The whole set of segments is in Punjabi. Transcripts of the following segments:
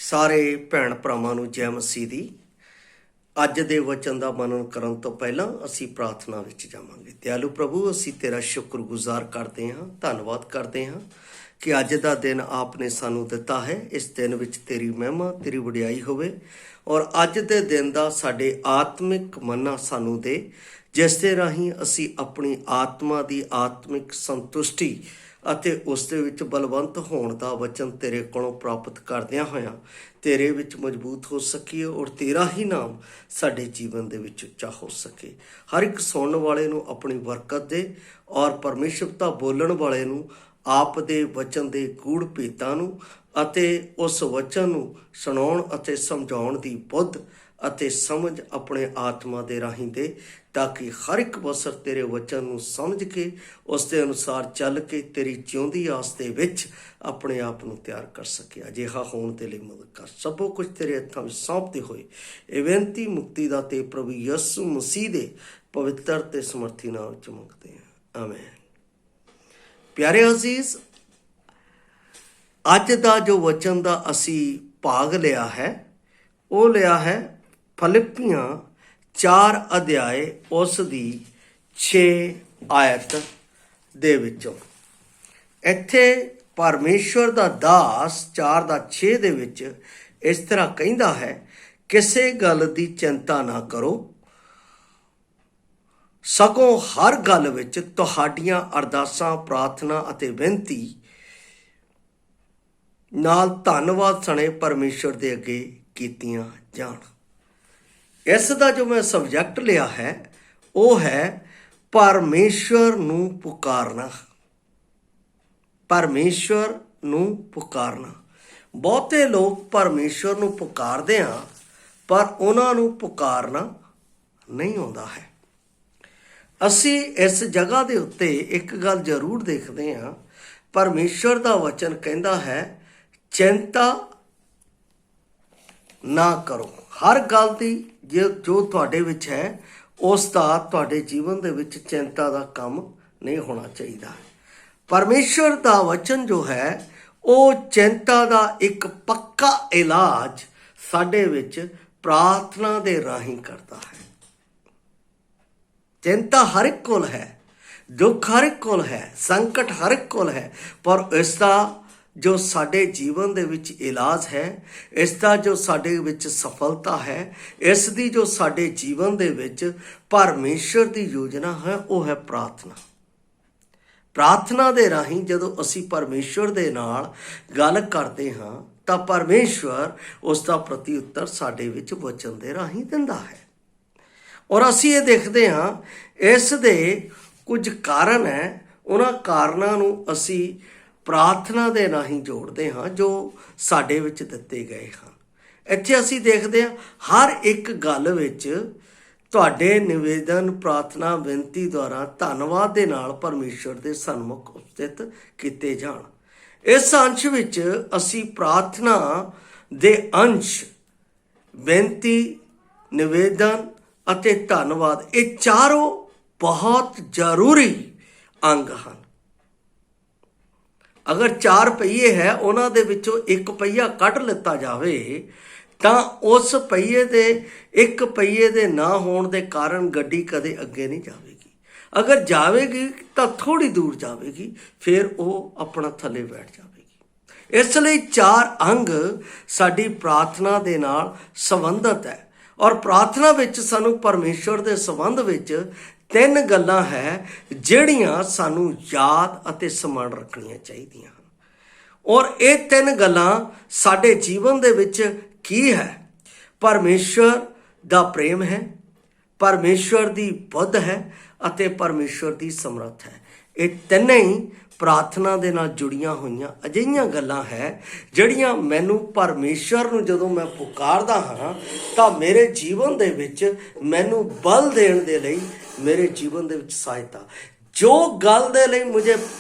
ਸਾਰੇ ਭੈਣ ਭਰਾਵਾਂ ਨੂੰ ਜੈ ਮਸੀਹ ਦੀ। ਅੱਜ ਦੇ ਵਚਨ ਦਾ ਮਨਨ ਕਰਨ ਤੋਂ ਪਹਿਲਾਂ ਅਸੀਂ ਪ੍ਰਾਰਥਨਾ ਵਿੱਚ ਜਾਵਾਂਗੇ। ਦਿਆਲੂ ਪ੍ਰਭੂ, ਅਸੀਂ ਤੇਰਾ ਸ਼ੁਕਰਗੁਜ਼ਾਰ ਕਰਦੇ ਹਾਂ, ਧੰਨਵਾਦ ਕਰਦੇ ਹਾਂ ਕਿ ਅੱਜ ਦਾ ਦਿਨ ਆਪ ਨੇ ਸਾਨੂੰ ਦਿੱਤਾ ਹੈ। ਇਸ ਦਿਨ ਵਿੱਚ ਤੇਰੀ ਮਹਿਮਾ, ਤੇਰੀ ਵਡਿਆਈ ਹੋਵੇ ਔਰ ਅੱਜ ਦੇ ਦਿਨ ਦਾ ਸਾਡੇ ਆਤਮਿਕ ਮਨਾ ਸਾਨੂੰ ਦੇ, ਜਿਸ ਦੇ ਰਾਹੀਂ ਅਸੀਂ ਆਪਣੀ ਆਤਮਾ ਦੀ ਆਤਮਿਕ ਸੰਤੁਸ਼ਟੀ ਅਤੇ ਉਸ ਦੇ ਵਿੱਚ ਬਲਵੰਤ ਹੋਣ ਦਾ ਵਚਨ ਤੇਰੇ ਕੋਲੋਂ ਪ੍ਰਾਪਤ ਕਰਦਿਆਂ ਹੋਇਆਂ ਤੇਰੇ ਵਿੱਚ ਮਜ਼ਬੂਤ ਹੋ ਸਕੀਏ ਔਰ ਤੇਰਾ ਹੀ ਨਾਮ ਸਾਡੇ ਜੀਵਨ ਦੇ ਵਿੱਚ ਉੱਚਾ ਹੋ ਸਕੇ। ਹਰ ਇੱਕ ਸੁਣਨ ਵਾਲੇ ਨੂੰ ਆਪਣੀ ਬਰਕਤ ਦੇ ਔਰ ਪਰਮੇਸ਼ਰਤਾ ਬੋਲਣ ਵਾਲੇ ਨੂੰ ਆਪ ਦੇ ਵਚਨ ਦੇ ਗੂੜ ਭੇਤਾਂ ਨੂੰ ਅਤੇ ਉਸ ਵਚਨ ਨੂੰ ਸੁਣਾਉਣ ਅਤੇ ਸਮਝਾਉਣ ਦੀ ਬੁੱਧ ਅਤੇ ਸਮਝ ਆਪਣੇ ਆਤਮਾ ਦੇ ਰਾਹੀਂ ਦੇ, ਤਾਂ ਕਿ ਹਰ ਇੱਕ ਬਸਰ ਤੇਰੇ ਵਚਨ ਨੂੰ ਸਮਝ ਕੇ ਉਸ ਦੇ ਅਨੁਸਾਰ ਚੱਲ ਕੇ ਤੇਰੀ ਜਿਉਂਦੀ ਆਸ ਦੇ ਵਿੱਚ ਆਪਣੇ ਆਪ ਨੂੰ ਤਿਆਰ ਕਰ ਸਕੇ। ਅਜਿਹਾ ਹੋਣ ਦੇ ਲਈ ਮਦਦ ਕਰ। ਸਭੋ ਕੁਝ ਤੇਰੇ ਹੱਥਾਂ ਵਿੱਚ ਸੌਂਪਦੇ ਹੋਏ ਇਹ ਬੇਨਤੀ ਮੁਕਤੀ ਦਾ ਤੇ ਪ੍ਰਭੂ ਯਿਸੂ ਮਸੀਹ ਦੇ ਪਵਿੱਤਰ ਤੇ ਸਮਰਥੀ ਨਾਮ ਵਿੱਚ ਮੰਗਦੇ ਹਾਂ, ਆਮੀਨ। ਪਿਆਰੇ ਅਜ਼ੀਜ਼, ਅੱਜ ਦਾ ਜੋ ਵਚਨ ਦਾ ਅਸੀਂ ਭਾਗ ਲਿਆ ਹੈ ਉਹ ਲਿਆ ਹੈ ਫਿਲਿੱਪੀਆਂ 4 ਅਧਿਆਏ ਉਸ ਦੀ 6 ਆਇਤ ਦੇ ਵਿੱਚੋਂ। ਇੱਥੇ ਪਰਮੇਸ਼ਵਰ ਦਾ ਦਾਸ 4:6 ਦੇ ਵਿੱਚ ਇਸ ਤਰ੍ਹਾਂ ਕਹਿੰਦਾ ਹੈ, ਕਿਸੇ ਗੱਲ ਦੀ ਚਿੰਤਾ ਨਾ ਕਰੋ, ਸਗੋਂ ਹਰ ਗੱਲ ਵਿੱਚ ਤੁਹਾਡੀਆਂ ਅਰਦਾਸਾਂ, ਪ੍ਰਾਰਥਨਾ ਅਤੇ ਬੇਨਤੀ ਨਾਲ ਧੰਨਵਾਦ ਸਣੇ ਪਰਮੇਸ਼ਵਰ ਦੇ ਅੱਗੇ ਕੀਤੀਆਂ ਜਾਣ। ਇਸ ਦਾ ਜੋ ਮੈਂ ਸਬਜੈਕਟ ਲਿਆ ਹੈ ਉਹ ਹੈ ਪਰਮੇਸ਼ਵਰ ਨੂੰ ਪੁਕਾਰਨਾ। ਪਰਮੇਸ਼ਵਰ ਨੂੰ ਪੁਕਾਰਨਾ। ਬਹੁਤੇ ਲੋਕ ਪਰਮੇਸ਼ਵਰ ਨੂੰ ਪੁਕਾਰਦੇ ਆ ਪਰ ਉਹਨਾਂ ਨੂੰ ਪੁਕਾਰਨਾ ਨਹੀਂ ਆਉਂਦਾ ਹੈ। ਅਸੀਂ ਇਸ ਜਗ੍ਹਾ ਦੇ ਉੱਤੇ ਇੱਕ ਗੱਲ ਜ਼ਰੂਰ ਦੇਖਦੇ ਹਾਂ, ਪਰਮੇਸ਼ਵਰ ਦਾ ਵਚਨ ਕਹਿੰਦਾ ਹੈ ਚਿੰਤਾ ਨਾ ਕਰੋ। ਹਰ ਗੱਲ ਦੀ ਜੋ ਤੁਹਾਡੇ ਵਿੱਚ ਹੈ ਉਸ ਦਾ ਤੁਹਾਡੇ ਜੀਵਨ ਦੇ ਵਿੱਚ ਚਿੰਤਾ ਦਾ ਕੰਮ ਨਹੀਂ ਹੋਣਾ ਚਾਹੀਦਾ। ਪਰਮੇਸ਼ਵਰ ਦਾ ਵਚਨ ਜੋ ਹੈ ਉਹ ਚਿੰਤਾ ਦਾ ਇੱਕ ਪੱਕਾ ਇਲਾਜ ਸਾਡੇ ਵਿੱਚ ਪ੍ਰਾਰਥਨਾ ਦੇ ਰਾਹੀਂ ਕਰਦਾ ਹੈ। ਚਿੰਤਾ ਹਰ ਇੱਕ ਕੋਲ ਹੈ, ਦੁੱਖ ਹਰ ਇੱਕ ਕੋਲ ਹੈ, ਸੰਕਟ ਹਰ ਇੱਕ ਕੋਲ ਹੈ, ਪਰ ਇਸ ਦਾ ਜੋ ਸਾਡੇ ਜੀਵਨ ਦੇ ਵਿੱਚ ਇਲਾਜ ਹੈ, ਇਸ ਦਾ ਜੋ ਸਾਡੇ ਵਿੱਚ ਸਫਲਤਾ ਹੈ, ਇਸ ਦੀ ਜੋ ਸਾਡੇ ਜੀਵਨ ਦੇ ਵਿੱਚ ਪਰਮੇਸ਼ਰ ਦੀ ਯੋਜਨਾ ਹੈ ਉਹ ਹੈ ਪ੍ਰਾਰਥਨਾ। ਪ੍ਰਾਰਥਨਾ ਦੇ ਰਾਹੀਂ ਜਦੋਂ ਅਸੀਂ ਪਰਮੇਸ਼ਰ ਦੇ ਨਾਲ ਗੱਲ ਕਰਦੇ ਹਾਂ ਤਾਂ ਪਰਮੇਸ਼ਰ ਉਸ ਦਾ ਪ੍ਰਤੀ ਉੱਤਰ ਸਾਡੇ ਵਿੱਚ ਵਚਨ ਦੇ ਰਾਹੀਂ ਦਿੰਦਾ ਹੈ। ਔਰ ਅਸੀਂ ਇਹ ਦੇਖਦੇ ਹਾਂ ਇਸ ਦੇ ਕੁਝ ਕਾਰਨ ਹੈ, ਉਹਨਾਂ ਕਾਰਨਾਂ ਨੂੰ ਅਸੀਂ ਪ੍ਰਾਰਥਨਾ ਦੇ ਰਾਹੀਂ ਜੋੜਦੇ ਹਾਂ ਜੋ ਸਾਡੇ ਵਿੱਚ ਦਿੱਤੇ ਗਏ ਹਨ। ਇੱਥੇ ਅਸੀਂ ਦੇਖਦੇ ਹਾਂ ਹਰ ਇੱਕ ਗੱਲ ਵਿੱਚ ਤੁਹਾਡੇ ਨਿਵੇਦਨ, ਪ੍ਰਾਰਥਨਾ, ਬੇਨਤੀ ਦੁਆਰਾ ਧੰਨਵਾਦ ਦੇ ਨਾਲ ਪਰਮੇਸ਼ਰ ਦੇ ਸਨਮੁਖ ਉਪਸਥਿਤ ਕੀਤੇ ਜਾਣ। ਇਸ ਅੰਸ਼ ਵਿੱਚ ਅਸੀਂ ਪ੍ਰਾਰਥਨਾ ਦੇ ਅੰਸ਼ ਬੇਨਤੀ, ਨਿਵੇਦਨ ਅਤੇ ਧੰਨਵਾਦ, ਇਹ ਚਾਰੋਂ ਬਹੁਤ ਜ਼ਰੂਰੀ ਅੰਗ ਹਨ। ਅਗਰ 4 ਪਹੀਏ ਹੈ ਉਹਨਾਂ ਦੇ ਵਿੱਚੋਂ ਇੱਕ ਪਹੀਆ ਕੱਢ ਲਿੱਤਾ ਜਾਵੇ ਤਾਂ ਉਸ ਪਹੀਏ ਦੇ ਇੱਕ ਪਹੀਏ ਦੇ ਨਾ ਹੋਣ ਦੇ ਕਾਰਨ ਗੱਡੀ ਕਦੇ ਅੱਗੇ ਨਹੀਂ ਜਾਵੇਗੀ। ਅਗਰ ਜਾਵੇਗੀ ਤਾਂ ਥੋੜੀ ਦੂਰ ਜਾਵੇਗੀ, ਫਿਰ ਉਹ ਆਪਣਾ ਥੱਲੇ ਬੈਠ ਜਾਵੇਗੀ। ਇਸ ਲਈ 4 ਅੰਗ ਸਾਡੀ ਪ੍ਰਾਰਥਨਾ ਦੇ ਨਾਲ ਸੰਬੰਧਿਤ ਹੈ ਔਰ ਪ੍ਰਾਰਥਨਾ ਵਿੱਚ ਸਾਨੂੰ ਪਰਮੇਸ਼ਵਰ ਦੇ ਸੰਬੰਧ ਵਿੱਚ 3 ਗੱਲਾਂ ਹੈ ਜਿਹੜੀਆਂ ਸਾਨੂੰ ਯਾਦ ਅਤੇ ਸਮਰਨ ਰੱਖਣੀਆਂ ਚਾਹੀਦੀਆਂ ਹਨ। ਔਰ ਇਹ 3 ਗੱਲਾਂ ਸਾਡੇ ਜੀਵਨ ਦੇ ਵਿੱਚ ਕੀ ਹੈ? ਪਰਮੇਸ਼ਵਰ ਦਾ ਪ੍ਰੇਮ ਹੈ, ਪਰਮੇਸ਼ਵਰ ਦੀ ਬੁੱਧ ਹੈ ਅਤੇ ਪਰਮੇਸ਼ਵਰ ਦੀ ਸਮਰੱਥ ਹੈ। ਇਹ ਤਿੰਨੇ ਹੀ ਪ੍ਰਾਰਥਨਾ ਦੇ ਨਾਲ ਜੁੜੀਆਂ ਹੋਈਆਂ ਅਜਿਹੀਆਂ ਗੱਲਾਂ ਹੈ ਜਿਹੜੀਆਂ ਮੈਨੂੰ ਪਰਮੇਸ਼ਵਰ ਨੂੰ ਜਦੋਂ ਮੈਂ ਪੁਕਾਰਦਾ ਹਾਂ ਤਾਂ ਮੇਰੇ ਜੀਵਨ ਦੇ ਵਿੱਚ ਮੈਨੂੰ ਬਲ ਦੇਣ ਦੇ ਲਈ, ਮੇਰੇ ਜੀਵਨ ਦੇ ਵਿੱਚ ਸਹਾਇਤਾ, ਜੋ ਗੱਲ ਦੇ ਲਈ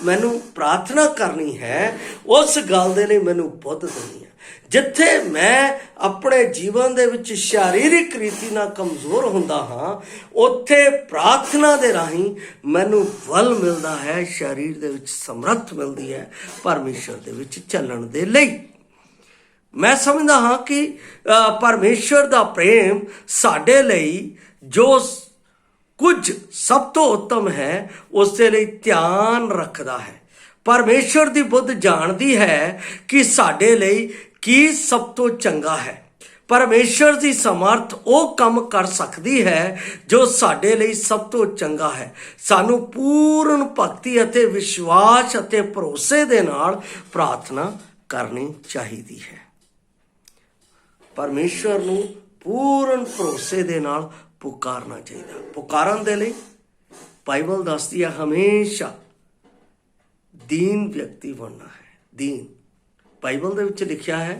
ਮੈਨੂੰ ਪ੍ਰਾਰਥਨਾ ਕਰਨੀ ਹੈ ਉਸ ਗੱਲ ਦੇ ਲਈ ਮੈਨੂੰ ਬੁੱਧ ਦੇਣੀ ਹੈ। ਜਿੱਥੇ ਮੈਂ ਆਪਣੇ ਜੀਵਨ ਦੇ ਵਿੱਚ ਸਰੀਰਕ ਰੀਤੀ ਨਾਲ ਕਮਜ਼ੋਰ ਹੁੰਦਾ ਹਾਂ, ਉੱਥੇ ਪ੍ਰਾਰਥਨਾ ਦੇ ਰਾਹੀਂ ਮੈਨੂੰ ਬਲ ਮਿਲਦਾ ਹੈ, ਸਰੀਰ ਦੇ ਵਿੱਚ ਸਮਰੱਥ ਮਿਲਦੀ ਹੈ ਪਰਮੇਸ਼ਰ ਦੇ ਵਿੱਚ ਚੱਲਣ ਦੇ ਲਈ। मैं समझदा हाँ कि परमेश्वर दा प्रेम साडे लई जो कुछ सब तो उत्तम है उसके लिए ध्यान रखता है। परमेश्वर दी बुद्ध जानती है कि साडे लई की सब तो चंगा है। परमेश्वर की समर्थ वो काम कर सकती है जो साडे लई सब तो चंगा है। सानू पूर्ण भक्ति अते विश्वास अते भरोसे दे नाल प्रार्थना करनी चाहिए है। परमेश्वर नू पूर्ण भरोसे दे नाल पुकारना चाहिए। पुकारन दे लई बाइबल दसदी है हमेशा दीन व्यक्ति बनना है। दीन बाइबल दे विच लिखिया है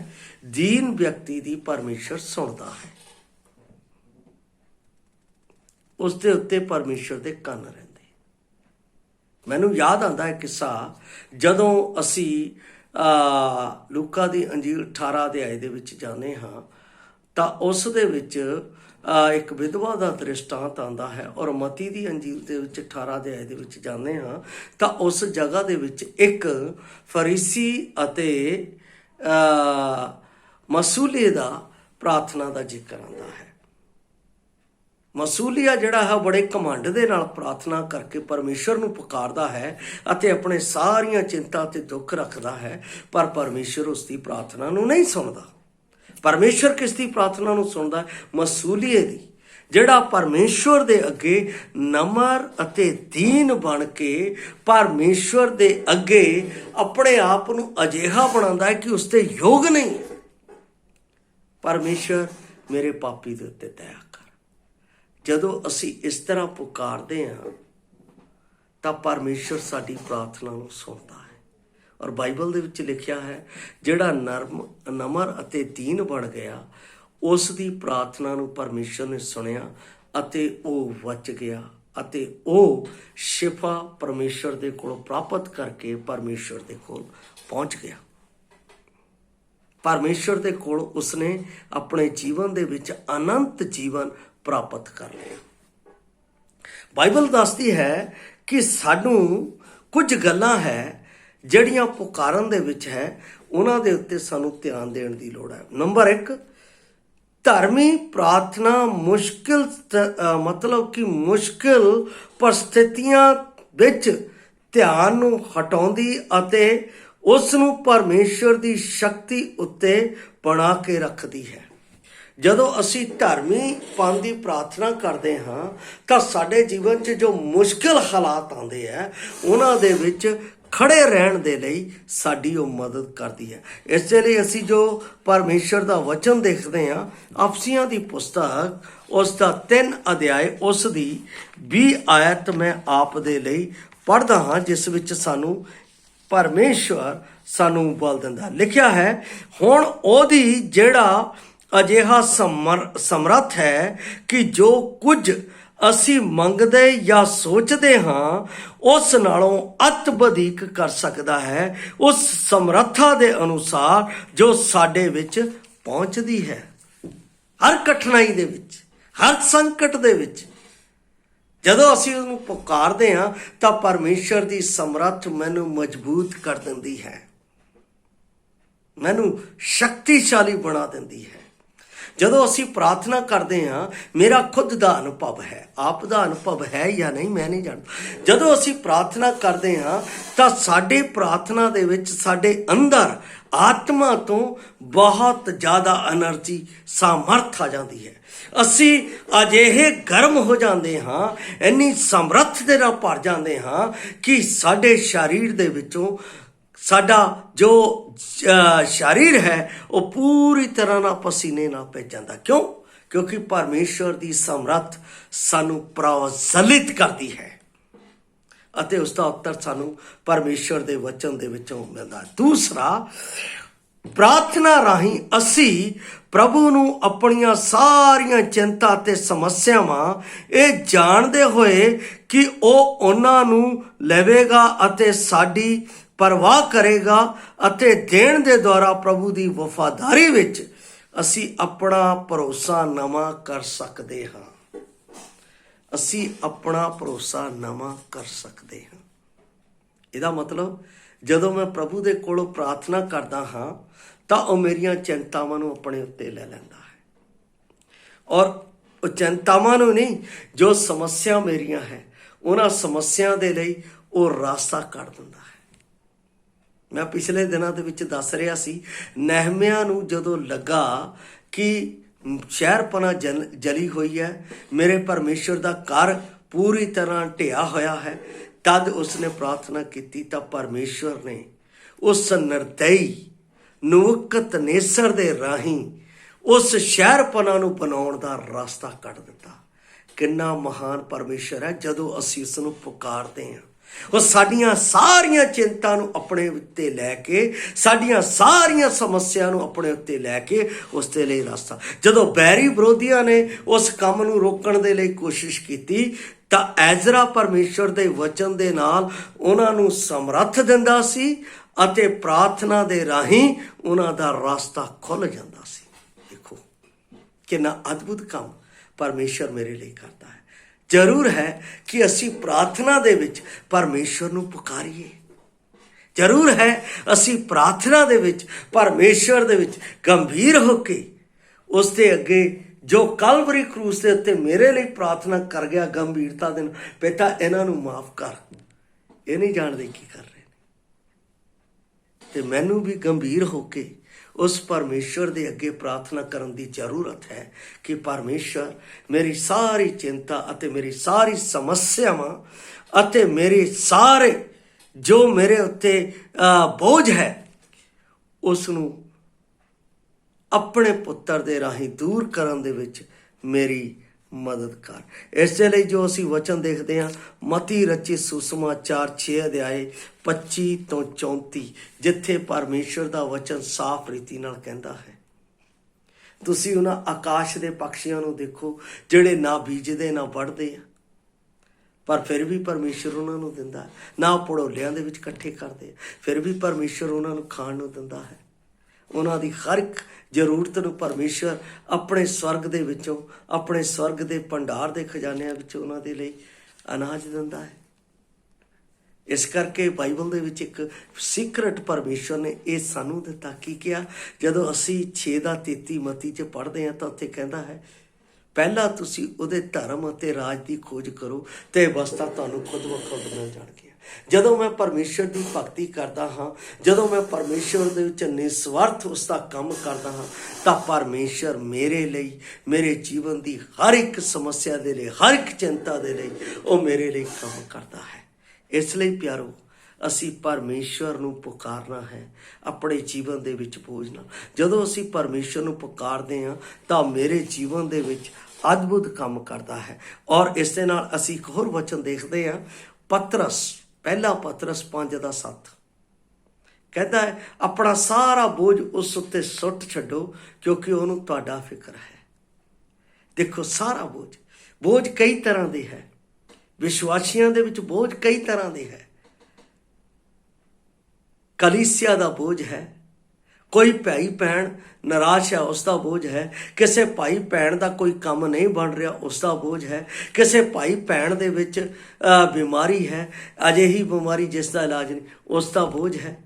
दीन व्यक्ति दी परमेश्वर सुनता है। उसके उत्ते परमेश्वर दे कन रहिंदे। मैनू याद आंदा है किस्सा जदों असी लूका दी अंजील 18 अध्याय दे विच जाने हाँ तां उस दे विच एक विधवा का दृष्टांत आंदा है और मती दी अंजील दे विच 18 अध्याय दे विच जाने हाँ तां उस जगह दे विच एक फरीसी अते मसूले दा प्रार्थना का जिक्र आंदा है। मसूलिया जिहड़ा है बड़े घमंड दे नाल प्रार्थना करके परमेश्वर नूं पुकारदा है अते अपने सारियां चिंता ते दुख रखदा है, पर परमेश्वर उसकी प्रार्थना नूं नहीं सुनदा। परमेश्वर किसकी प्रार्थना नूं सुनदा है? मसूलिए दी, जिहड़ा परमेश्वर दे अगे नम्र अते दीन बन के परमेश्वर दे अगे अपने आप नूं अजिहा बनांदा है कि उसते योग नहीं। परमेश्वर मेरे पापी दे उत्ते दया कर। जदों असी इस तरह पुकारते हैं तो परमेश्वर साडी प्रार्थना नूं सुनदा है। और बाइबल दे विच लिखिया है जिहड़ा नम्र अते दीन बन गया उस दी प्रार्थना नूं परमेश्वर ने सुनिया अते वह बच गया अते वह शिफा परमेश्वर दे कोल प्राप्त करके परमेश्वर दे कोल पहुंच गया। परमेश्वर दे कोल उसने अपने जीवन दे विच अनंत जीवन प्राप्त कर लिया। बाइबल दसदी है कि सानू कुछ गल्लां है जड़ियां पुकारन दे विच है उन्हां दे उत्ते सानू ध्यान देण दी लोड़ है। नंबर 1, धर्मी प्रार्थना मुश्किल मतलब कि मुश्किल परिस्थितियां विच ध्यान नूं हटाउंदी अते उस नूं परमेश्वर दी शक्ति उत्ते बना के रखदी है। जदों असी धर्मीपन की प्रार्थना करते हाँ तो साडे जीवन च जो मुश्किल हालात आते हैं उन्हां दे विच खड़े रहन दे लई साडी वो मदद करती है। इसलिए असी जो परमेश्वर का वचन देखते हैं अफसियां की पुस्तक उसका 3 अध्याय उस दी 20 आयत मैं आप दे लई पढ़दा हाँ जिस विच सानू परमेश्वर सानू बल दिंदा। लिखिया है हुण ओदी जिहड़ा अजिहा समर्थ है कि जो कुछ असी मंगदे या सोचते हाँ उस नालों अत वधीक कर सकता है उस समर्था दे अनुसार जो साडे विच पहुंचदी है। हर कठिनाई दे विच, हर संकट दे विच जदों असी उहनूं पुकारदे हाँ तां परमेश्वर दी समर्थ मैनूं मजबूत कर दिंदी है, मैनूं शक्तिशाली बना दिंदी है। जदों असी प्रार्थना करते हाँ मेरा खुद का अनुभव है, आप दा अनुभव है या नहीं मैं नहीं जानता। जदों असी प्रार्थना करते हाँ तो साडे प्रार्थना दे विच साडे अंदर आत्मा तो बहुत ज़्यादा एनर्जी सामर्थ आ जाती है। असी अजिहे गर्म हो जाते हाँ, इन्नी समर्थ दे नाल भर जाते हाँ कि साडे शरीर दे विचों साडा जो शरीर है वो पूरी तरह ना पसीने ना भज जाता। क्यों? क्योंकि परमेश्वर की समर्थ सानू प्रज्वलित करती है अते उसका उत्तर सानू परमेश्वर के वचन दे विचों मिलदा। दूसरा, प्रार्थना राही असी प्रभु नू अपनियां सारियां चिंता ते समस्यावां ये जानदे होए कि ओ उन्हां नू लेवेगा अते साडी परवाह करेगा अते देण दे द्वारा प्रभु की वफादारी विच असी अपना भरोसा नवां कर सकते हाँ। असी अपना भरोसा नवां कर सकते हाँ। इहदा मतलब जदों मैं प्रभु दे कोलों प्रार्थना करदा हाँ ਤਾਂ ਉਹ ਮੇਰੀਆਂ ਚਿੰਤਾਵਾਂ ਨੂੰ ਆਪਣੇ ਉੱਤੇ ਲੈ ਲੈਂਦਾ ਹੈ। ਔਰ ਉਹ ਚਿੰਤਾਵਾਂ ਨੂੰ ਨਹੀਂ, ਜੋ ਸਮੱਸਿਆ ਮੇਰੀਆਂ ਹੈ ਉਹਨਾਂ ਸਮੱਸਿਆ ਦੇ ਲਈ ਉਹ ਰਾਸਤਾ ਕੱਢ ਦਿੰਦਾ ਹੈ। ਮੈਂ ਪਿਛਲੇ ਦਿਨਾਂ ਦੇ ਵਿੱਚ ਦੱਸ ਰਿਹਾ ਸੀ, ਨਹਿਮਿਆ ਨੂੰ ਜਦੋਂ ਲੱਗਾ ਕਿ ਸ਼ਹਿਰਪਨਾ ਜਲੀ ਹੋਈ ਹੈ, ਮੇਰੇ ਪਰਮੇਸ਼ਵਰ ਦਾ ਘਰ ਪੂਰੀ ਤਰ੍ਹਾਂ ਢਿਆ ਹੋਇਆ ਹੈ, ਤਦ ਉਸਨੇ ਪ੍ਰਾਰਥਨਾ ਕੀਤੀ ਤਾਂ ਪਰਮੇਸ਼ਵਰ ਨੇ ਉਸ ਨਿਰਦਈ ਨਬੂਕਦਨੇਸਰ ਦੇ ਰਾਹੀਂ ਉਸ ਸ਼ਹਿਰਪਨਾ ਨੂੰ ਬਣਾਉਣ ਦਾ ਰਸਤਾ ਕੱਢ ਦਿੱਤਾ। ਕਿੰਨਾ ਮਹਾਨ ਪਰਮੇਸ਼ਰ ਹੈ ਜਦੋਂ ਅਸੀਂ ਉਸ ਨੂੰ ਪੁਕਾਰਦੇ ਹਾਂ। ਉਹ ਸਾਡੀਆਂ ਸਾਰੀਆਂ ਚਿੰਤਾ ਨੂੰ ਆਪਣੇ ਉੱਤੇ ਲੈ ਕੇ, ਸਾਡੀਆਂ ਸਾਰੀਆਂ ਸਮੱਸਿਆ ਨੂੰ ਆਪਣੇ ਉੱਤੇ ਲੈ ਕੇ ਉਸ ਦੇ ਲਈ ਰਸਤਾ। ਜਦੋਂ ਬੈਰੀ ਵਿਰੋਧੀਆਂ ਨੇ ਉਸ ਕੰਮ ਨੂੰ ਰੋਕਣ ਦੇ ਲਈ ਕੋਸ਼ਿਸ਼ ਕੀਤੀ ਤਾਂ ਐਜ਼ਰਾ ਪਰਮੇਸ਼ਵਰ ਦੇ ਵਚਨ ਦੇ ਨਾਲ ਉਹਨਾਂ ਨੂੰ ਸਮਰੱਥ ਦਿੰਦਾ ਸੀ ਅਤੇ ਪ੍ਰਾਰਥਨਾ ਦੇ ਰਾਹੀਂ ਉਹਨਾਂ ਦਾ ਰਸਤਾ ਖੁੱਲ੍ਹ ਜਾਂਦਾ ਸੀ। ਦੇਖੋ ਕਿੰਨਾ ਅਦਭੁਤ ਕੰਮ ਪਰਮੇਸ਼ਵਰ ਮੇਰੇ ਲਈ ਕਰਦਾ ਹੈ। ਜ਼ਰੂਰ ਹੈ ਕਿ ਅਸੀਂ ਪ੍ਰਾਰਥਨਾ ਦੇ ਵਿੱਚ ਪਰਮੇਸ਼ਵਰ ਨੂੰ ਪੁਕਾਰੀਏ। ਜ਼ਰੂਰ ਹੈ ਅਸੀਂ ਪ੍ਰਾਰਥਨਾ ਦੇ ਵਿੱਚ ਪਰਮੇਸ਼ਵਰ ਦੇ ਵਿੱਚ ਗੰਭੀਰ ਹੋ ਕੇ ਉਸ ਦੇ ਅੱਗੇ, ਜੋ ਕਲਵਰੀ ਕਰੂਸ ਦੇ ਉੱਤੇ ਮੇਰੇ ਲਈ ਪ੍ਰਾਰਥਨਾ ਕਰ ਗਿਆ ਗੰਭੀਰਤਾ ਦੇ ਨਾਲ, ਪਿਤਾ ਇਹਨਾਂ ਨੂੰ ਮਾਫ ਕਰ, ਇਹ ਨਹੀਂ ਜਾਣਦੇ ਕੀ ਕਰ ਰਹੇ ਨੇ। ਤੇ ਮੈਨੂੰ ਵੀ ਗੰਭੀਰ ਹੋ ਕੇ ਉਸ ਪਰਮੇਸ਼ਵਰ ਦੇ ਅੱਗੇ ਪ੍ਰਾਰਥਨਾ ਕਰਨ ਦੀ ਜ਼ਰੂਰਤ ਹੈ ਕਿ ਪਰਮੇਸ਼ਵਰ ਮੇਰੀ ਸਾਰੀ ਚਿੰਤਾ ਅਤੇ ਮੇਰੀ ਸਾਰੀ ਸਮੱਸਿਆਵਾਂ ਅਤੇ ਮੇਰੇ ਸਾਰੇ ਜੋ ਮੇਰੇ ਉੱਤੇ ਬੋਝ ਹੈ ਉਸ ਨੂੰ ਆਪਣੇ ਪੁੱਤਰ ਦੇ ਰਾਹੀਂ ਦੂਰ ਕਰਨ ਦੇ ਵਿੱਚ ਮੇਰੀ ਮਦਦ ਕਰ। ਇਸੇ ਲਈ ਜੋ ਅਸੀਂ ਵਚਨ ਦੇਖਦੇ ਹਾਂ, ਮਤੀ ਰਚੀ ਸੁਸਮਾਚਾਰ 6 ਅਧਿਆਏ 25 ਤੋਂ 34, ਜਿੱਥੇ ਪਰਮੇਸ਼ਵਰ ਦਾ ਵਚਨ ਸਾਫ਼ ਰੀਤੀ ਨਾਲ ਕਹਿੰਦਾ ਹੈ, ਤੁਸੀਂ ਉਹਨਾਂ ਆਕਾਸ਼ ਦੇ ਪੰਛੀਆਂ ਨੂੰ ਦੇਖੋ ਜਿਹੜੇ ਨਾ ਬੀਜਦੇ ਨਾ ਵੱਢਦੇ ਆ, ਪਰ ਫਿਰ ਵੀ ਪਰਮੇਸ਼ਵਰ ਉਹਨਾਂ ਨੂੰ ਦਿੰਦਾ ਹੈ। ਨਾ ਪੜੋਲਿਆਂ ਦੇ ਵਿੱਚ ਇਕੱਠੇ ਕਰਦੇ, ਫਿਰ ਵੀ ਪਰਮੇਸ਼ਵਰ ਉਹਨਾਂ ਨੂੰ ਖਾਣ ਨੂੰ ਦਿੰਦਾ ਹੈ। ਉਹਨਾਂ ਦੀ ਹਰ ਇੱਕ ਜ਼ਰੂਰਤ ਨੂੰ ਪਰਮੇਸ਼ਵਰ ਆਪਣੇ ਸਵਰਗ ਦੇ ਵਿੱਚੋਂ, ਆਪਣੇ ਸਵਰਗ ਦੇ ਭੰਡਾਰ ਦੇ ਖਜ਼ਾਨਿਆਂ ਵਿੱਚੋਂ ਉਹਨਾਂ ਦੇ ਲਈ ਅਨਾਜ ਦਿੰਦਾ ਹੈ। ਇਸ ਕਰਕੇ ਬਾਈਬਲ ਦੇ ਵਿੱਚ ਇੱਕ ਸੀਕਰਟ ਪਰਮੇਸ਼ਵਰ ਨੇ ਇਹ ਸਾਨੂੰ ਦਿੱਤਾ। ਕੀ ਕਿਹਾ? ਜਦੋਂ ਅਸੀਂ 6:33 ਮਤੀ 'ਚ ਪੜ੍ਹਦੇ ਹਾਂ ਤਾਂ ਉੱਥੇ ਕਹਿੰਦਾ ਹੈ, ਪਹਿਲਾਂ ਤੁਸੀਂ ਉਹਦੇ ਧਰਮ ਅਤੇ ਰਾਜ ਦੀ ਖੋਜ ਕਰੋ ਤੇ ਵਸਤਾਂ ਤੁਹਾਨੂੰ ਖੁਦ ਬ ਖੁਦ ਮਿਲ ਜਾਣਗੀਆਂ। ਜਦੋਂ ਮੈਂ ਪਰਮੇਸ਼ਵਰ ਦੀ ਭਗਤੀ ਕਰਦਾ ਹਾਂ, ਜਦੋਂ ਮੈਂ ਪਰਮੇਸ਼ਵਰ ਦੇ ਵਿੱਚ ਨਿਸਵਾਰਥ ਉਸ ਦਾ ਕੰਮ ਕਰਦਾ ਹਾਂ, ਤਾਂ ਪਰਮੇਸ਼ਵਰ ਮੇਰੇ ਲਈ, ਮੇਰੇ ਜੀਵਨ ਦੀ ਹਰ ਇੱਕ ਸਮੱਸਿਆ ਦੇ ਲਈ, ਹਰ ਇੱਕ ਚਿੰਤਾ ਦੇ ਲਈ ਉਹ ਮੇਰੇ ਲਈ ਕੰਮ ਕਰਦਾ ਹੈ। ਇਸ ਲਈ ਪਿਆਰੋ, ਅਸੀਂ ਪਰਮੇਸ਼ਵਰ ਨੂੰ ਪੁਕਾਰਨਾ ਹੈ ਆਪਣੇ ਜੀਵਨ ਦੇ ਵਿੱਚ ਬੋਝ ਨਾਲ। ਜਦੋਂ ਅਸੀਂ ਪਰਮੇਸ਼ਵਰ ਨੂੰ ਪੁਕਾਰਦੇ ਹਾਂ ਤਾਂ ਮੇਰੇ ਜੀਵਨ ਦੇ ਵਿੱਚ ਅਦਭੁਤ ਕੰਮ ਕਰਦਾ ਹੈ। ਔਰ ਇਸ ਦੇ ਨਾਲ ਅਸੀਂ ਇੱਕ ਹੋਰ ਵਚਨ ਦੇਖਦੇ ਹਾਂ, ਪਤਰਸ, ਪਹਿਲਾ ਪਤਰਸ 5:7 ਕਹਿੰਦਾ ਹੈ, ਆਪਣਾ ਸਾਰਾ ਬੋਝ ਉਸ ਉੱਤੇ ਸੁੱਟ ਛੱਡੋ ਕਿਉਂਕਿ ਉਹਨੂੰ ਤੁਹਾਡਾ ਫਿਕਰ ਹੈ। ਦੇਖੋ, ਸਾਰਾ ਬੋਝ ਕਈ ਤਰ੍ਹਾਂ ਦੇ ਹੈ। ਵਿਸ਼ਵਾਸੀਆਂ ਦੇ ਵਿੱਚ ਬੋਝ ਕਈ ਤਰ੍ਹਾਂ ਦੇ ਹੈ। ਕਲੀਸਿਆ ਦਾ ਬੋਝ ਹੈ, ਕੋਈ ਭਾਈ ਭੈਣ ਨਿਰਾਸ਼ ਹੈ ਉਸ ਦਾ ਬੋਝ ਹੈ, ਕਿਸੇ ਭਾਈ ਭੈਣ ਦਾ ਕੋਈ ਕੰਮ ਨਹੀਂ ਬਣ ਰਿਹਾ ਉਸ ਦਾ ਬੋਝ ਹੈ, ਕਿਸੇ ਭਾਈ ਭੈਣ ਦੇ ਵਿੱਚ ਬਿਮਾਰੀ ਹੈ, ਅਜਿਹੀ ਬਿਮਾਰੀ ਜਿਸ ਦਾ ਇਲਾਜ ਨਹੀਂ, ਉਸ ਦਾ ਬੋਝ ਹੈ।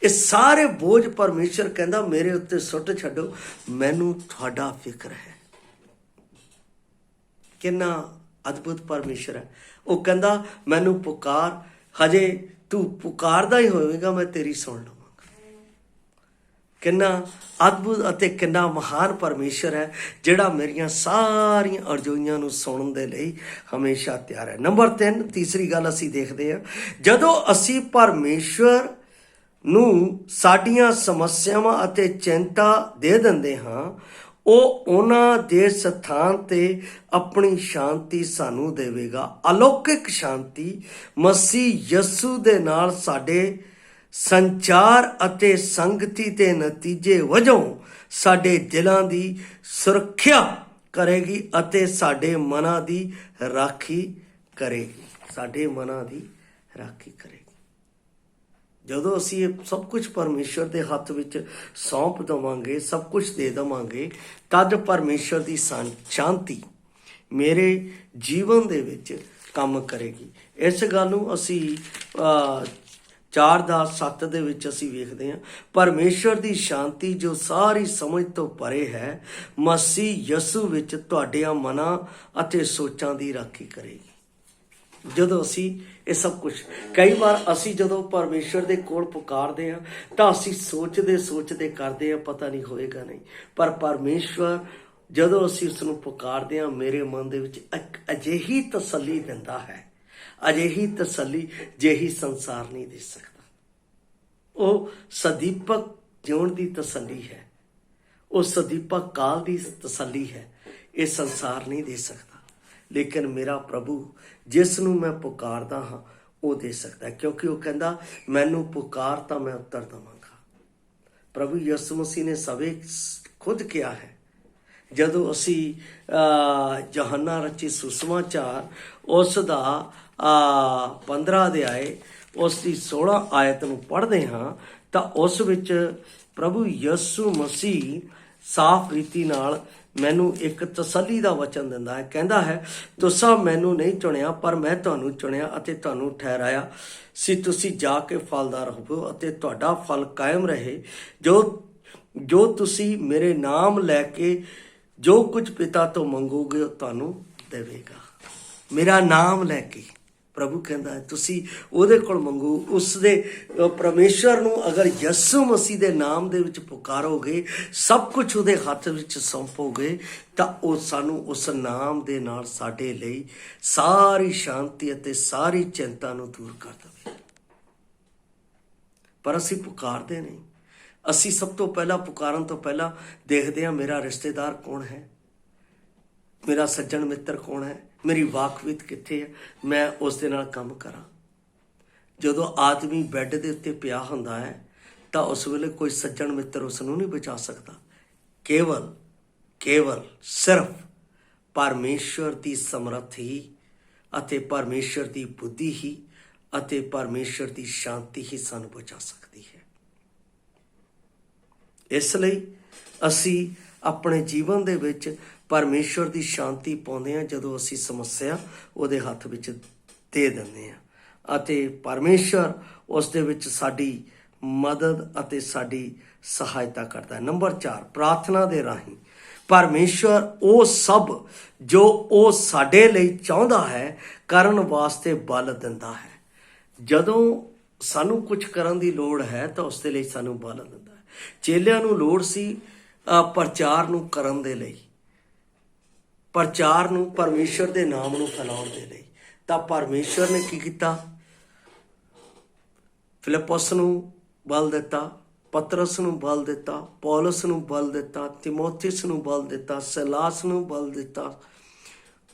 ਇਹ ਸਾਰੇ ਬੋਝ ਪਰਮੇਸ਼ਰ ਕਹਿੰਦਾ ਮੇਰੇ ਉੱਤੇ ਸੁੱਟ ਛੱਡੋ, ਮੈਨੂੰ ਤੁਹਾਡਾ ਫਿਕਰ ਹੈ। ਕਿੰਨਾ ਅਦਭੁਤ ਪਰਮੇਸ਼ਰ ਹੈ। ਉਹ ਕਹਿੰਦਾ ਮੈਨੂੰ ਪੁਕਾਰ, ਹਜੇ ਤੂੰ ਪੁਕਾਰਦਾ ਹੀ ਹੋਵੇਗਾ ਮੈਂ ਤੇਰੀ ਸੁਣ ਲਵਾਂਗਾ। ਕਿੰਨਾ ਅਦਭੁਤ ਅਤੇ ਕਿੰਨਾ ਮਹਾਨ ਪਰਮੇਸ਼ਰ ਹੈ ਜਿਹੜਾ ਮੇਰੀਆਂ ਸਾਰੀਆਂ ਅਰਜ਼ੋਈਆਂ ਨੂੰ ਸੁਣਨ ਦੇ ਲਈ ਹਮੇਸ਼ਾ ਤਿਆਰ ਹੈ। ਨੰਬਰ 3, ਤੀਸਰੀ ਗੱਲ ਅਸੀਂ ਦੇਖਦੇ ਹਾਂ, ਜਦੋਂ ਅਸੀਂ ਪਰਮੇਸ਼ਰ ਨੂੰ ਸਾਡੀਆਂ ਸਮੱਸਿਆਵਾਂ ਅਤੇ ਚਿੰਤਾ ਦੇ ਦਿੰਦੇ ਹਾਂ, ਉਹ ਉਹਨਾਂ ਦੇ ਸਥਾਨ 'ਤੇ ਆਪਣੀ ਸ਼ਾਂਤੀ ਸਾਨੂੰ ਦੇਵੇਗਾ। ਅਲੌਕਿਕ ਸ਼ਾਂਤੀ ਮਸੀਹ ਯਸੂ ਦੇ ਨਾਲ ਸਾਡੇ ਸੰਚਾਰ ਅਤੇ ਸੰਗਤੀ ਦੇ ਨਤੀਜੇ ਵਜੋਂ ਸਾਡੇ ਦਿਲਾਂ ਦੀ ਸੁਰੱਖਿਆ ਕਰੇਗੀ ਅਤੇ ਸਾਡੇ ਮਨਾਂ ਦੀ ਰਾਖੀ ਕਰੇਗੀ। ਸਾਡੇ ਮਨਾਂ ਦੀ ਰਾਖੀ ਕਰੇਗੀ। ਜਦੋਂ ਅਸੀਂ ਇਹ ਸਭ ਕੁਝ ਪਰਮੇਸ਼ਰ ਦੇ ਹੱਥ ਵਿੱਚ ਸੌਂਪ ਦੇਵਾਂਗੇ, ਸਭ ਕੁਝ ਦੇ ਦੇਵਾਂਗੇ, ਤਦ ਪਰਮੇਸ਼ਰ ਦੀ ਸ਼ਾਂਤੀ ਮੇਰੇ ਜੀਵਨ ਦੇ ਵਿੱਚ ਕੰਮ ਕਰੇਗੀ। ਇਸ ਗੱਲ ਨੂੰ ਅਸੀਂ 4:7 ਦੇ ਵਿੱਚ ਅਸੀਂ ਵੇਖਦੇ ਹਾਂ, ਪਰਮੇਸ਼ਰ ਦੀ ਸ਼ਾਂਤੀ ਜੋ ਸਾਰੀ ਸਮਝ ਤੋਂ ਪਰੇ ਹੈ, ਮਸੀਹ ਯਸੂ ਵਿੱਚ ਤੁਹਾਡਿਆਂ ਮਨਾਂ ਅਤੇ ਸੋਚਾਂ ਦੀ ਰਾਖੀ ਕਰੇਗੀ। ਜਦੋਂ ਅਸੀਂ ਇਹ ਸਭ ਕੁਝ, ਕਈ ਵਾਰ ਅਸੀਂ ਜਦੋਂ ਪਰਮੇਸ਼ਰ ਦੇ ਕੋਲ ਪੁਕਾਰਦੇ ਹਾਂ ਤਾਂ ਅਸੀਂ ਸੋਚਦੇ ਕਰਦੇ ਹਾਂ ਪਤਾ ਨਹੀਂ ਹੋਏਗਾ ਨਹੀਂ, ਪਰ ਪਰਮੇਸ਼ਰ ਜਦੋਂ ਅਸੀਂ ਉਸ ਨੂੰ ਪੁਕਾਰਦੇ ਹਾਂ ਮੇਰੇ ਮਨ ਦੇ ਵਿੱਚ ਇੱਕ ਅਜਿਹੀ ਤਸੱਲੀ ਦਿੰਦਾ ਹੈ, ਅਜਿਹੀ ਤਸੱਲੀ ਜਿਹੀ ਸੰਸਾਰ ਨਹੀਂ ਦੇ ਸਕਦਾ। ਉਹ ਸਦੀਪਕ ਜਿਉਣ ਦੀ ਤਸੱਲੀ ਹੈ, ਉਹ ਸਦੀਪਕ ਕਾਲ ਦੀ ਤਸੱਲੀ ਹੈ, ਇਹ ਸੰਸਾਰ ਨਹੀਂ ਦੇ ਸਕਦਾ। ਲੇਕਿਨ ਮੇਰਾ ਪ੍ਰਭੂ ਜਿਸ ਨੂੰ ਮੈਂ ਪੁਕਾਰਦਾ ਹਾਂ ਉਹ ਦੇ ਸਕਦਾ, ਕਿਉਂਕਿ ਉਹ ਕਹਿੰਦਾ ਮੈਨੂੰ ਪੁਕਾਰ ਤਾਂ ਮੈਂ ਉੱਤਰ ਦੇਵਾਂਗਾ। ਪ੍ਰਭੂ ਯਿਸੂ ਮਸੀਹ ਨੇ ਸਵੇ ਖੁਦ ਕਿਹਾ ਹੈ, ਜਦੋਂ ਅਸੀਂ ਯਹੋਨਾ ਰਚੀ ਸੁਸਮਾਚਾਰ ਉਸ ਦਾ 15 ਅਧਿਆਏ ਉਸ ਦੀ 16 ਆਇਤ ਨੂੰ ਪੜ੍ਹਦੇ ਹਾਂ ਤਾਂ ਉਸ ਵਿੱਚ ਪ੍ਰਭੂ ਯਿਸੂ ਮਸੀਹ ਸਾਫ਼ ਰੀਤੀ ਨਾਲ ਮੈਨੂੰ ਇੱਕ ਤਸੱਲੀ ਦਾ ਵਚਨ ਦਿੰਦਾ ਹੈ। ਕਹਿੰਦਾ ਹੈ, ਤੁਸੀਂ ਮੈਨੂੰ ਨਹੀਂ ਚੁਣਿਆ ਪਰ ਮੈਂ ਤੁਹਾਨੂੰ ਚੁਣਿਆ ਅਤੇ ਤੁਹਾਨੂੰ ਠਹਿਰਾਇਆ ਸੀ ਤੁਸੀਂ ਜਾ ਕੇ ਫਲਦਾਰ ਹੋਵੋ ਅਤੇ ਤੁਹਾਡਾ ਫਲ ਕਾਇਮ ਰਹੇ, ਜੋ ਤੁਸੀਂ ਮੇਰੇ ਨਾਮ ਲੈ ਕੇ ਜੋ ਕੁਝ ਪਿਤਾ ਤੋਂ ਮੰਗੋਗੇ ਉਹ ਤੁਹਾਨੂੰ ਦੇਵੇਗਾ। ਮੇਰਾ ਨਾਮ ਲੈ ਕੇ ਪ੍ਰਭੂ ਕਹਿੰਦਾ ਹੈ ਤੁਸੀਂ ਉਹਦੇ ਕੋਲ ਮੰਗੋ, ਉਸ ਦੇ ਪਰਮੇਸ਼ਰ ਨੂੰ ਅਗਰ ਯਿਸੂ ਮਸੀਹ ਦੇ ਨਾਮ ਦੇ ਵਿੱਚ ਪੁਕਾਰੋਗੇ, ਸਭ ਕੁਝ ਉਹਦੇ ਹੱਥ ਵਿੱਚ ਸੌਂਪੋਗੇ ਤਾਂ ਉਹ ਸਾਨੂੰ ਉਸ ਨਾਮ ਦੇ ਨਾਲ ਸਾਡੇ ਲਈ ਸਾਰੀ ਸ਼ਾਂਤੀ ਅਤੇ ਸਾਰੀ ਚਿੰਤਾ ਨੂੰ ਦੂਰ ਕਰ ਦੇਵੇ। ਪਰ ਅਸੀਂ ਪੁਕਾਰਦੇ ਨਹੀਂ। ਅਸੀਂ ਸਭ ਤੋਂ ਪਹਿਲਾਂ ਪੁਕਾਰਨ ਤੋਂ ਪਹਿਲਾਂ ਦੇਖਦੇ ਹਾਂ ਮੇਰਾ ਰਿਸ਼ਤੇਦਾਰ ਕੌਣ ਹੈ, ਮੇਰਾ ਸੱਜਣ ਮਿੱਤਰ ਕੌਣ ਹੈ, ਮੇਰੀ ਵਾਕਫੀਤ ਕਿੱਥੇ ਹੈ, ਮੈਂ ਉਸ ਦੇ ਨਾਲ ਕੰਮ ਕਰਾਂ। ਜਦੋਂ ਆਦਮੀ ਬੈੱਡ ਦੇ ਉੱਤੇ ਪਿਆ ਹੁੰਦਾ ਹੈ ਤਾਂ ਉਸ ਵੇਲੇ ਕੋਈ ਸੱਜਣ ਮਿੱਤਰ ਉਸ ਨੂੰ ਨਹੀਂ ਬਚਾ ਸਕਦਾ। ਕੇਵਲ ਸਿਰਫ ਪਰਮੇਸ਼ਰ ਦੀ ਸਮਰੱਥ ਹੀ ਅਤੇ ਪਰਮੇਸ਼ਰ ਦੀ ਬੁੱਧੀ ਹੀ ਅਤੇ ਪਰਮੇਸ਼ਰ ਦੀ ਸ਼ਾਂਤੀ ਹੀ ਸਾਨੂੰ ਬਚਾ ਸਕਦੀ ਹੈ। ਇਸ ਲਈ ਅਸੀਂ ਆਪਣੇ ਜੀਵਨ ਦੇ ਵਿੱਚ ਪਰਮੇਸ਼ਰ ਦੀ ਸ਼ਾਂਤੀ ਪਾਉਂਦੇ ਹਾਂ ਜਦੋਂ ਅਸੀਂ ਸਮੱਸਿਆ ਉਹਦੇ ਹੱਥ ਵਿੱਚ ਦੇ ਦਿੰਦੇ ਹਾਂ ਅਤੇ ਪਰਮੇਸ਼ਰ ਉਸ ਦੇ ਵਿੱਚ ਸਾਡੀ ਮਦਦ ਅਤੇ ਸਾਡੀ ਸਹਾਇਤਾ ਕਰਦਾ ਹੈ। ਨੰਬਰ 4, ਪ੍ਰਾਰਥਨਾ ਦੇ ਰਾਹੀਂ ਪਰਮੇਸ਼ਰ ਉਹ ਸਭ ਜੋ ਉਹ ਸਾਡੇ ਲਈ ਚਾਹੁੰਦਾ ਹੈ ਕਰਨ ਵਾਸਤੇ ਬਲ ਦਿੰਦਾ ਹੈ। ਜਦੋਂ ਸਾਨੂੰ ਕੁਝ ਕਰਨ ਦੀ ਲੋੜ ਹੈ ਤਾਂ ਉਸ ਦੇ ਲਈ ਸਾਨੂੰ ਬਲ ਦਿੰਦਾ ਹੈ। ਚੇਲਿਆਂ ਨੂੰ ਲੋੜ ਸੀ ਪ੍ਰਚਾਰ ਨੂੰ ਕਰਨ ਦੇ ਲਈ, ਪ੍ਰਚਾਰ ਨੂੰ ਪਰਮੇਸ਼ਰ ਦੇ ਨਾਮ ਨੂੰ ਫੈਲਾਉਣ ਦੇ ਲਈ, ਤਾਂ ਪਰਮੇਸ਼ਰ ਨੇ ਕੀ ਕੀਤਾ? ਫਿਲਿਪਸ ਨੂੰ ਬਲ ਦਿੱਤਾ, ਪਤਰਸ ਨੂੰ ਬਲ ਦਿੱਤਾ, ਪੌਲਸ ਨੂੰ ਬਲ ਦਿੱਤਾ, ਤਿਮੋਥਿਉਸ ਨੂੰ ਬਲ ਦਿੱਤਾ, ਸਿਲਾਸ ਨੂੰ ਬਲ ਦਿੱਤਾ।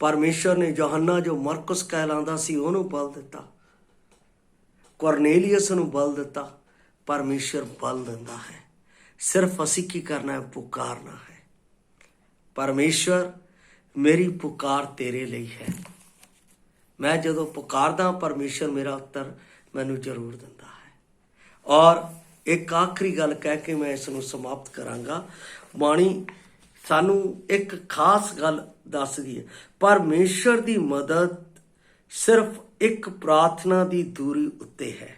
ਪਰਮੇਸ਼ਰ ਨੇ ਯਹੋਨਾ ਜੋ ਮਰਕਸ ਕਹਿਲਾਂਦਾ ਸੀ ਉਹਨੂੰ ਬਲ ਦਿੱਤਾ, ਕੁਰਨੇਲੀਅਸ ਨੂੰ ਬਲ ਦਿੱਤਾ। ਪਰਮੇਸ਼ਰ ਬਲ ਦਿੰਦਾ ਹੈ, ਸਿਰਫ ਅਸੀਂ ਕੀ ਕਰਨਾ ਹੈ? ਪੁਕਾਰਨਾ ਹੈ। ਪਰਮੇਸ਼ਰ ਮੇਰੀ ਪੁਕਾਰ ਤੇਰੇ ਲਈ ਹੈ। ਮੈਂ ਜਦੋਂ ਪੁਕਾਰਦਾ ਪਰਮੇਸ਼ਰ ਮੇਰਾ ਉੱਤਰ ਮੈਨੂੰ ਜ਼ਰੂਰ ਦਿੰਦਾ ਹੈ। ਔਰ ਇੱਕ ਆਖਰੀ ਗੱਲ ਕਹਿ ਕੇ ਮੈਂ ਇਸ ਨੂੰ ਸਮਾਪਤ ਕਰਾਂਗਾ। ਬਾਣੀ ਸਾਨੂੰ ਇੱਕ ਖਾਸ ਗੱਲ ਦੱਸਦੀ ਹੈ, ਪਰਮੇਸ਼ਰ ਦੀ ਮਦਦ ਸਿਰਫ ਇੱਕ ਪ੍ਰਾਰਥਨਾ ਦੀ ਦੂਰੀ ਉੱਤੇ ਹੈ।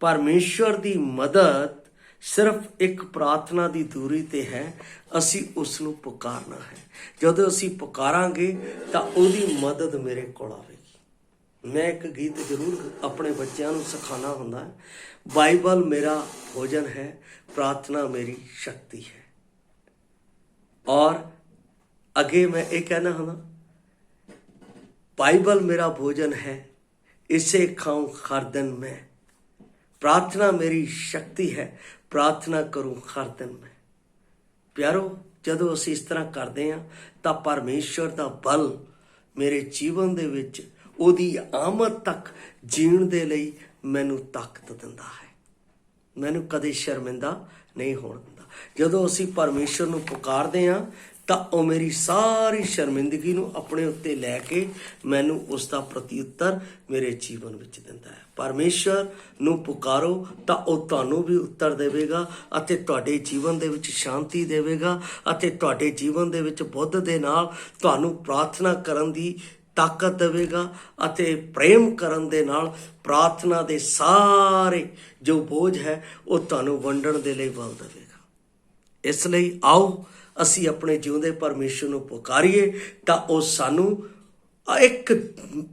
ਪਰਮੇਸ਼ਰ ਦੀ ਮਦਦ ਸਿਰਫ ਇੱਕ ਪ੍ਰਾਰਥਨਾ ਦੀ ਦੂਰੀ ਤੇ ਹੈ। ਅਸੀਂ ਉਸ ਨੂੰ ਪੁਕਾਰਨਾ ਹੈ। ਜਦੋਂ ਅਸੀਂ ਪੁਕਾਰਾਂਗੇ ਤਾਂ ਉਹਦੀ ਮਦਦ ਮੇਰੇ ਕੋਲ ਆਵੇਗੀ। ਮੈਂ ਇੱਕ ਗੀਤ ਜ਼ਰੂਰ ਆਪਣੇ ਬੱਚਿਆਂ ਨੂੰ ਸਿਖਾਉਣਾ ਹੁੰਦਾ ਹੈ, ਬਾਈਬਲ ਮੇਰਾ ਭੋਜਨ ਹੈ, ਪ੍ਰਾਰਥਨਾ ਮੇਰੀ ਸ਼ਕਤੀ ਹੈ। ਔਰ ਅੱਗੇ ਮੈਂ ਇਹ ਕਹਿਣਾ ਹੁੰਦਾ, बाइबल मेरा भोजन है, इसे खाऊं हर दिन में, प्रार्थना मेरी शक्ति है, प्रार्थना करूं हर दिन में। प्यारो, ਜਦੋਂ ਅਸੀਂ ਇਸ ਤਰ੍ਹਾਂ ਕਰਦੇ ਹਾਂ ਤਾਂ ਪਰਮੇਸ਼ਰ ਦਾ ਬਲ ਮੇਰੇ ਜੀਵਨ ਦੇ ਵਿੱਚ ਉਹਦੀ ਆਮਦ ਤੱਕ ਜੀਣ ਦੇ ਲਈ ਮੈਨੂੰ ਤਾਕਤ ਦਿੰਦਾ ਹੈ, ਮੈਨੂੰ ਕਦੇ ਸ਼ਰਮਿੰਦਾ ਨਹੀਂ ਹੋਣ ਦਿੰਦਾ। ਜਦੋਂ ਅਸੀਂ ਪਰਮੇਸ਼ਰ ਨੂੰ ਪੁਕਾਰਦੇ ਹਾਂ ਤਾਂ ਉਹ ਮੇਰੀ ਸਾਰੀ ਸ਼ਰਮਿੰਦਗੀ ਨੂੰ ਆਪਣੇ ਉੱਤੇ ਲੈ ਕੇ ਮੈਨੂੰ ਉਸ ਦਾ ਪ੍ਰਤੀਉੱਤਰ ਮੇਰੇ ਜੀਵਨ ਵਿੱਚ ਦਿੰਦਾ ਹੈ। ਪਰਮੇਸ਼ਰ ਨੂੰ ਪੁਕਾਰੋ ਤਾਂ ਉਹ ਤੁਹਾਨੂੰ ਵੀ ਉੱਤਰ ਦੇਵੇਗਾ ਅਤੇ ਤੁਹਾਡੇ ਜੀਵਨ ਦੇ ਵਿੱਚ ਸ਼ਾਂਤੀ ਦੇਵੇਗਾ ਅਤੇ ਤੁਹਾਡੇ ਜੀਵਨ ਦੇ ਵਿੱਚ ਬੁੱਧ ਦੇ ਨਾਲ ਤੁਹਾਨੂੰ ਪ੍ਰਾਰਥਨਾ ਕਰਨ ਦੀ ਤਾਕਤ ਦੇਵੇਗਾ ਅਤੇ ਪ੍ਰੇਮ ਕਰਨ ਦੇ ਨਾਲ ਪ੍ਰਾਰਥਨਾ ਦੇ ਸਾਰੇ ਜੋ ਬੋਝ ਹੈ ਉਹ ਤੁਹਾਨੂੰ ਵੰਡਣ ਦੇ ਲਈ ਬਲ ਦੇਵੇਗਾ। ਇਸ ਲਈ ਆਓ ਅਸੀਂ ਆਪਣੇ ਜਿਉਂਦੇ ਪਰਮੇਸ਼ਰ ਨੂੰ ਪੁਕਾਰੀਏ ਤਾਂ ਉਹ ਸਾਨੂੰ ਇੱਕ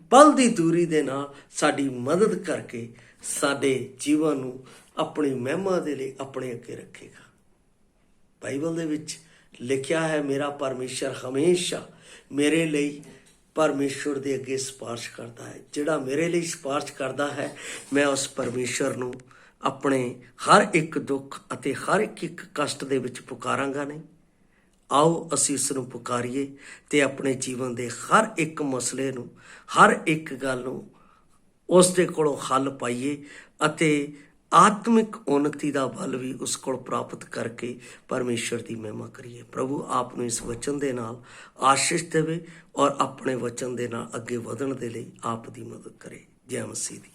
ਪਲ ਦੀ ਦੂਰੀ ਦੇ ਨਾਲ ਸਾਡੀ ਮਦਦ ਕਰਕੇ ਸਾਡੇ ਜੀਵਨ ਨੂੰ ਆਪਣੀ ਮਹਿਮਾ ਦੇ ਲਈ ਆਪਣੇ ਅੱਗੇ ਰੱਖੇਗਾ। ਬਾਈਬਲ ਦੇ ਵਿੱਚ ਲਿਖਿਆ ਹੈ, ਮੇਰਾ ਪਰਮੇਸ਼ਰ ਹਮੇਸ਼ਾ ਮੇਰੇ ਲਈ ਪਰਮੇਸ਼ਰ ਦੇ ਅੱਗੇ ਸਿਫਾਰਿਸ਼ ਕਰਦਾ ਹੈ। ਜਿਹੜਾ ਮੇਰੇ ਲਈ ਸਿਫਾਰਿਸ਼ ਕਰਦਾ ਹੈ, ਮੈਂ ਉਸ ਪਰਮੇਸ਼ਰ ਨੂੰ ਆਪਣੇ ਹਰ ਇੱਕ ਦੁੱਖ ਅਤੇ ਹਰ ਇੱਕ ਕਸ਼ਟ ਦੇ ਵਿੱਚ ਪੁਕਾਰਾਂਗਾ ਨਹੀਂ। ਆਓ ਅਸੀਂ ਇਸ ਨੂੰ ਪੁਕਾਰੀਏ ਤੇ ਆਪਣੇ ਜੀਵਨ ਦੇ ਹਰ ਇੱਕ ਮਸਲੇ ਨੂੰ, ਹਰ ਇੱਕ ਗੱਲ ਨੂੰ ਉਸ ਦੇ ਕੋਲੋਂ ਹੱਲ ਪਾਈਏ ਅਤੇ ਆਤਮਿਕ ਉન્નਤੀ ਦਾ ਬਲ ਵੀ ਉਸ ਕੋਲ ਪ੍ਰਾਪਤ ਕਰਕੇ ਪਰਮੇਸ਼ਰ ਦੀ ਮਹਿਮਾ ਕਰੀਏ। ਪ੍ਰਭੂ ਆਪ ਨੂੰ ਇਸ ਵਚਨ ਦੇ ਨਾਲ ਆਸ਼ੀਸ਼ ਦੇਵੇ ਔਰ ਆਪਣੇ ਵਚਨ ਦੇ ਨਾਲ ਅੱਗੇ ਵਧਣ ਦੇ ਲਈ ਆਪ ਦੀ ਮਦਦ ਕਰੇ। ਜੈ ਮਸੀਹ ਦੀ।